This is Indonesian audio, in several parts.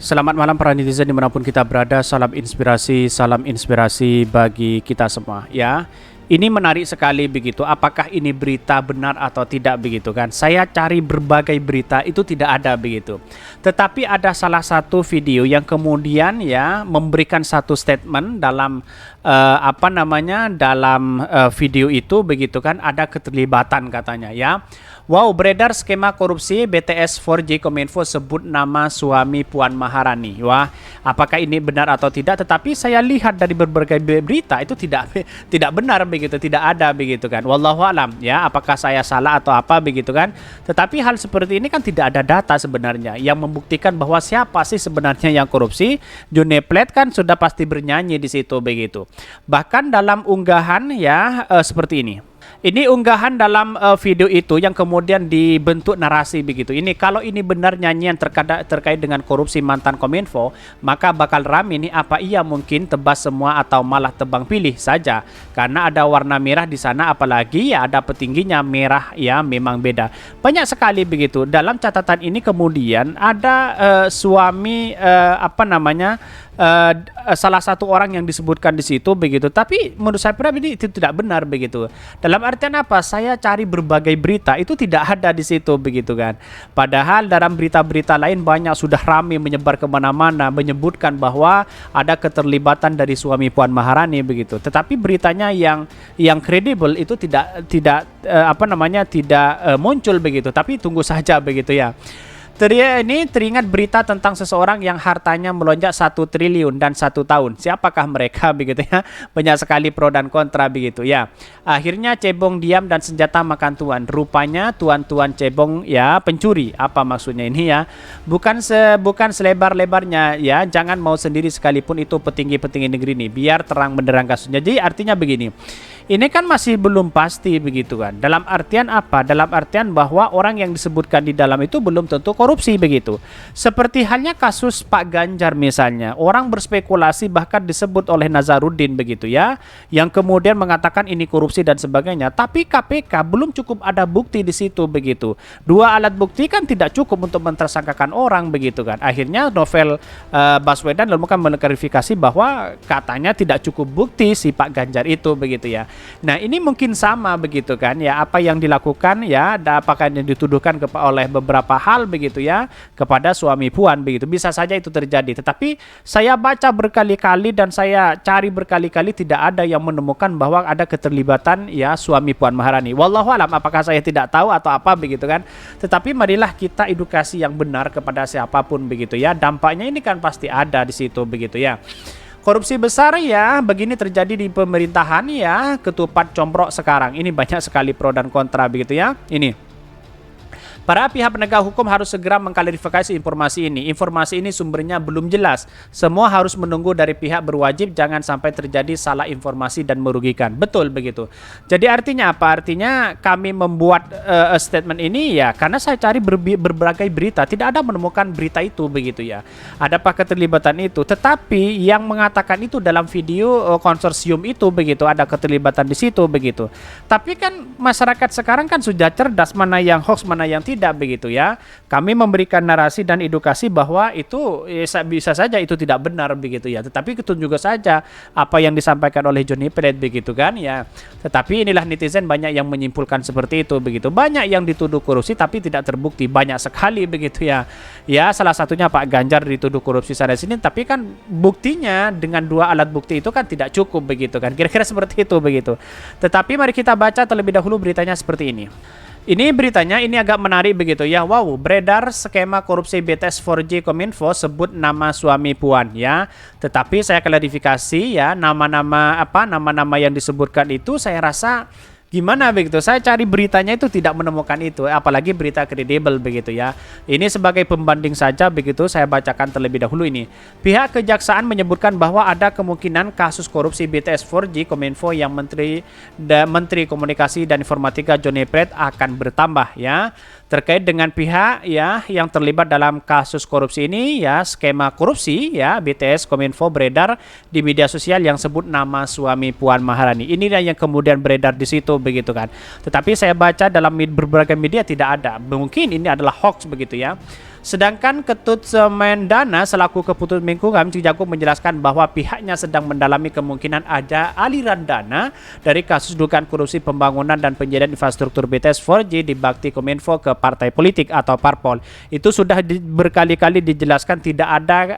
Selamat malam para netizen dimanapun kita berada. Salam inspirasi bagi kita semua ya. Ini menarik sekali begitu. Apakah ini berita benar atau tidak begitu kan? Saya cari berbagai berita itu tidak ada begitu. Tetapi ada salah satu video yang kemudian ya memberikan satu statement dalam dalam video itu begitu kan, ada keterlibatan katanya ya. Wow, beredar skema korupsi BTS 4G Kominfo sebut nama suami Puan Maharani. Wah, apakah ini benar atau tidak? Tetapi saya lihat dari berbagai berita itu tidak benar begitu, tidak ada begitu kan. Wallahu alam ya, apakah saya salah atau apa begitu kan. Tetapi hal seperti ini kan tidak ada data sebenarnya yang membuktikan bahwa siapa sih sebenarnya yang korupsi. Johnny Plate kan sudah pasti bernyanyi di situ begitu. Bahkan dalam unggahan ya seperti ini. Ini unggahan dalam video itu yang kemudian dibentuk narasi begitu. Ini kalau ini benar nyanyian terkait dengan korupsi mantan Kominfo, maka bakal ramai ini apa iya mungkin tebas semua atau malah tebang pilih saja. Karena ada warna merah di sana, apalagi ya ada petingginya merah ya, memang beda. Banyak sekali begitu. Dalam catatan ini kemudian ada suami salah satu orang yang disebutkan di situ begitu. Tapi menurut saya pribadi itu tidak benar begitu. Dalam artian apa? Saya cari berbagai berita itu tidak ada di situ begitu kan. Padahal dalam berita-berita lain banyak sudah ramai menyebar kemana-mana menyebutkan bahwa ada keterlibatan dari suami Puan Maharani begitu. Tetapi beritanya yang kredibel itu tidak muncul begitu. Tapi tunggu saja begitu ya. Ini teringat berita tentang seseorang yang hartanya melonjak 1 triliun dan 1 tahun. Siapakah mereka begitu ya? Banyak sekali pro dan kontra begitu ya. Akhirnya cebong diam dan senjata makan tuan. Rupanya tuan-tuan cebong ya pencuri. Apa maksudnya ini ya? Bukan selebar-lebarnya ya. Jangan mau sendiri sekalipun itu petinggi-petinggi negeri ini. Biar terang benderang kasusnya. Jadi artinya begini. Ini kan masih belum pasti begitu kan. Dalam artian apa? Dalam artian bahwa orang yang disebutkan di dalam itu belum tentu korupsi begitu. Seperti halnya kasus Pak Ganjar misalnya. Orang berspekulasi bahkan disebut oleh Nazarudin begitu ya. Yang kemudian mengatakan ini korupsi dan sebagainya. Tapi KPK belum cukup ada bukti di situ begitu. 2 alat bukti kan tidak cukup untuk mentersangkakan orang begitu kan. Akhirnya Novel Baswedan lalu kan mengklarifikasi bahwa katanya tidak cukup bukti si Pak Ganjar itu begitu ya. Nah ini mungkin sama begitu kan ya, apa yang dilakukan ya, apakah yang dituduhkan oleh beberapa hal begitu ya kepada suami Puan begitu, bisa saja itu terjadi. Tetapi saya baca berkali-kali dan saya cari berkali-kali tidak ada yang menemukan bahwa ada keterlibatan ya suami Puan Maharani. Wallahu alam, apakah saya tidak tahu atau apa begitu kan. Tetapi marilah kita edukasi yang benar kepada siapapun begitu ya, dampaknya ini kan pasti ada di situ begitu ya. Korupsi besar ya, begini terjadi di pemerintahan ya, ketupat combrok sekarang. Ini banyak sekali pro dan kontra begitu ya. Ini. Para pihak penegak hukum harus segera mengklarifikasi informasi ini. Informasi ini sumbernya belum jelas. Semua harus menunggu dari pihak berwajib, jangan sampai terjadi salah informasi dan merugikan. Betul begitu. Jadi artinya apa? Artinya kami membuat statement ini ya karena saya cari berbagai berita, tidak ada menemukan berita itu begitu ya. Adakah keterlibatan itu? Tetapi yang mengatakan itu dalam video konsorsium itu begitu, ada keterlibatan di situ begitu. Tapi kan masyarakat sekarang kan sudah cerdas, mana yang hoax, mana yang tidak begitu ya. Kami memberikan narasi dan edukasi bahwa itu bisa saja itu tidak benar begitu ya. Tetapi itu juga saja apa yang disampaikan oleh Johnny Plate begitu kan ya. Tetapi inilah netizen banyak yang menyimpulkan seperti itu begitu. Banyak yang dituduh korupsi tapi tidak terbukti, banyak sekali begitu ya. Ya salah satunya Pak Ganjar dituduh korupsi sana sini, tapi kan buktinya dengan 2 alat bukti itu kan tidak cukup begitu kan. Kira-kira seperti itu begitu. Tetapi mari kita baca terlebih dahulu beritanya seperti ini. Ini beritanya ini agak menarik begitu ya. Wow, beredar skema korupsi BTS 4G Kominfo sebut nama suami Puan ya. Tetapi saya klarifikasi ya, nama-nama yang disebutkan itu saya rasa gimana begitu, saya cari beritanya itu tidak menemukan itu, apalagi berita kredibel begitu ya. Ini sebagai pembanding saja begitu, saya bacakan terlebih dahulu ini. Pihak kejaksaan menyebutkan bahwa ada kemungkinan kasus korupsi BTS 4G Kominfo yang Menteri Komunikasi dan Informatika Johnny Plate akan bertambah ya. Terkait dengan pihak ya yang terlibat dalam kasus korupsi ini ya, skema korupsi ya BTS Kominfo beredar di media sosial yang sebut nama suami Puan Maharani. Inilah yang kemudian beredar di situ begitu kan. Tetapi saya baca dalam berbagai media tidak ada. Mungkin ini adalah hoax begitu ya. Sedangkan Ketut Semendana selaku Keputus Menkumham Cijakung menjelaskan bahwa pihaknya sedang mendalami kemungkinan ada aliran dana dari kasus dugaan korupsi pembangunan dan penyediaan infrastruktur BTS 4G di Bakti Kominfo ke partai politik atau parpol. Itu sudah berkali-kali dijelaskan tidak ada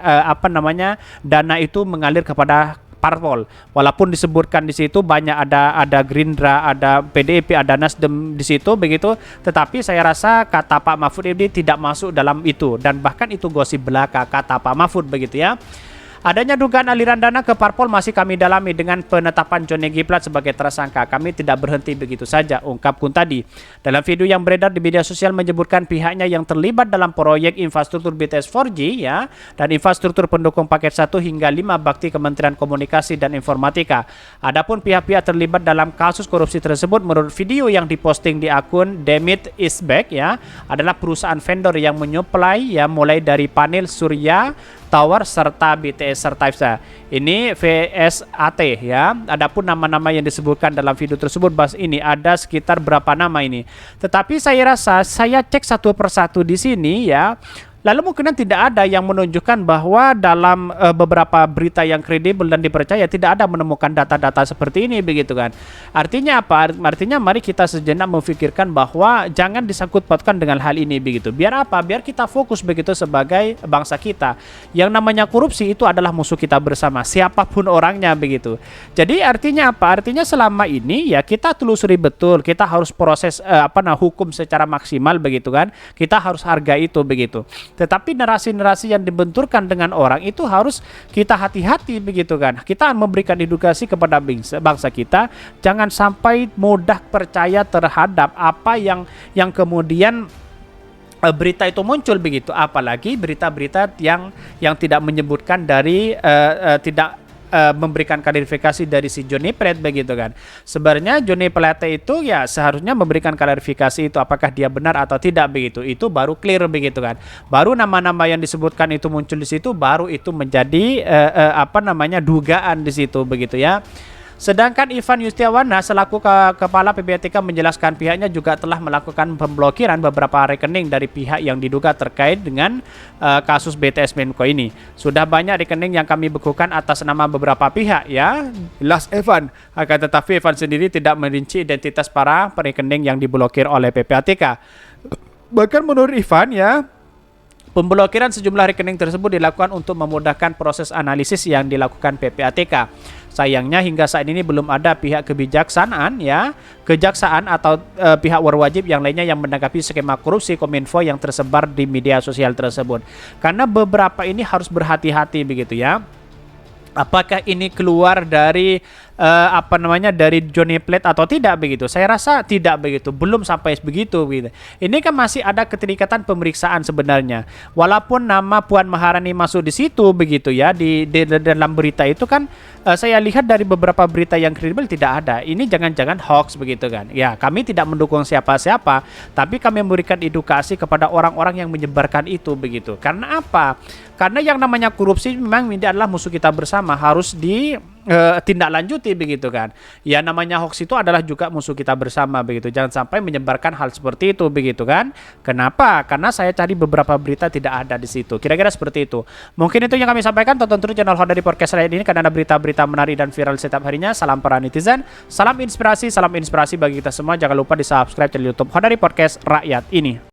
dana itu mengalir kepada parpol. Walaupun disebutkan di situ banyak ada Gerindra, ada PDIP, ada Nasdem di situ begitu, tetapi saya rasa kata Pak Mahfud ini tidak masuk dalam itu, dan bahkan itu gosip belaka kata Pak Mahfud begitu ya. Adanya dugaan aliran dana ke parpol masih kami dalami dengan penetapan Johnny G. Plate sebagai tersangka. Kami tidak berhenti begitu saja, ungkap Kun tadi. Dalam video yang beredar di media sosial menyebutkan pihaknya yang terlibat dalam proyek infrastruktur BTS 4G ya, dan infrastruktur pendukung paket 1 hingga 5 bakti Kementerian Komunikasi dan Informatika. Adapun pihak-pihak terlibat dalam kasus korupsi tersebut menurut video yang diposting di akun Demit Isbek ya, adalah perusahaan vendor yang menyuplai ya mulai dari panel surya, tower serta BTS serta IFSA. Ini VSAT ya. Adapun nama-nama yang disebutkan dalam video tersebut bahas ini ada sekitar berapa nama ini. Tetapi saya rasa saya cek satu persatu di sini ya. Lalu mungkin tidak ada yang menunjukkan bahwa dalam beberapa berita yang kredibel dan dipercaya tidak ada menemukan data-data seperti ini begitu kan. Artinya apa? Artinya mari kita sejenak memikirkan bahwa jangan disangkut pautkan dengan hal ini begitu. Biar apa? Biar kita fokus begitu sebagai bangsa kita. Yang namanya korupsi itu adalah musuh kita bersama, siapapun orangnya begitu. Jadi artinya apa? Artinya selama ini ya kita telusuri betul, kita harus proses hukum secara maksimal begitu kan. Kita harus hargai itu begitu. Tetapi narasi-narasi yang dibenturkan dengan orang itu harus kita hati-hati begitu kan. Kita memberikan edukasi kepada bangsa kita, jangan sampai mudah percaya terhadap apa yang kemudian berita itu muncul begitu. Apalagi berita-berita yang tidak menyebutkan dari memberikan klarifikasi dari si Johnny Plate begitu kan. Sebenarnya Johnny Plate itu ya seharusnya memberikan klarifikasi itu apakah dia benar atau tidak begitu. Itu baru clear begitu kan. Baru nama-nama yang disebutkan itu muncul di situ, baru itu menjadi dugaan di situ begitu ya. Sedangkan Ivan Yustiawana selaku Kepala PPATK menjelaskan pihaknya juga telah melakukan pemblokiran beberapa rekening dari pihak yang diduga terkait dengan kasus BTS Menko ini. Sudah banyak rekening yang kami bekukan atas nama beberapa pihak ya. Jelas Evan, akan tetapi Evan sendiri tidak merinci identitas para rekening yang diblokir oleh PPATK. Bahkan menurut Ivan ya, pemblokiran sejumlah rekening tersebut dilakukan untuk memudahkan proses analisis yang dilakukan PPATK. Sayangnya hingga saat ini belum ada pihak kejaksaan atau pihak berwajib yang lainnya yang menanggapi skema korupsi Kominfo yang tersebar di media sosial tersebut. Karena beberapa ini harus berhati-hati begitu ya. Apakah ini keluar dari dari Johnny Plate atau tidak begitu? Saya rasa tidak begitu, belum sampai begitu gitu. Ini kan masih ada keterikatan pemeriksaan sebenarnya. Walaupun nama Puan Maharani masuk di situ begitu ya, di dalam berita itu kan saya lihat dari beberapa berita yang kredibel tidak ada. Ini jangan-jangan hoax begitu kan. Ya, kami tidak mendukung siapa-siapa, tapi kami memberikan edukasi kepada orang-orang yang menyebarkan itu begitu. Karena apa? Karena yang namanya korupsi memang ini adalah musuh kita bersama, harus ditindaklanjuti begitu kan. Ya namanya hoax itu adalah juga musuh kita bersama begitu. Jangan sampai menyebarkan hal seperti itu begitu kan. Kenapa? Karena saya cari beberapa berita tidak ada di situ. Kira-kira seperti itu. Mungkin itu yang kami sampaikan. Tonton terus channel Hodari Podcast ini karena ada berita-berita menarik dan viral setiap harinya. Salam para netizen, salam inspirasi bagi kita semua. Jangan lupa di subscribe channel YouTube Hodari Podcast Rakyat ini.